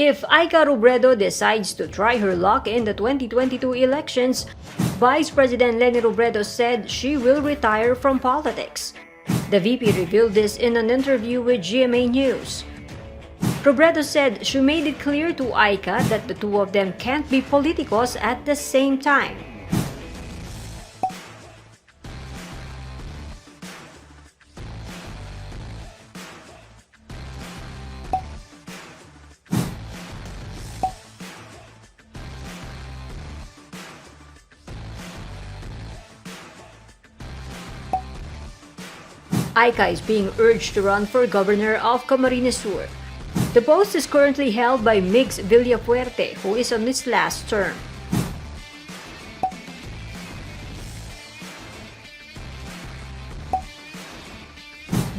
If Aika Robredo decides to try her luck in the 2022 elections, Vice President Leni Robredo said she will retire from politics. The VP revealed this in an interview with GMA News. Robredo said she made it clear to Aika that the two of them can't be politicos at the same time. Aika is being urged to run for governor of Camarines Sur. The post is currently held by Migs Villafuerte, who is on his last term.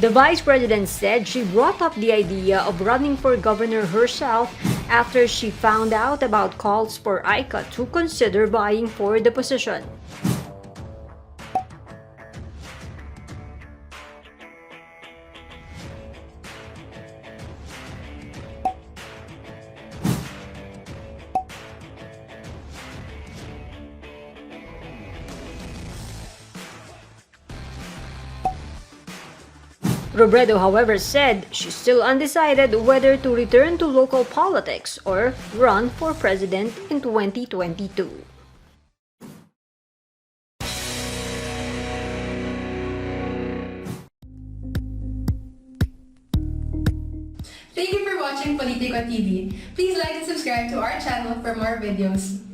The vice president said she brought up the idea of running for governor herself after she found out about calls for Aika to consider vying for the position. Robredo, however, said she's still undecided whether to return to local politics or run for president in 2022. Thank you for watching Politico TV. Please like and subscribe to our channel for more videos.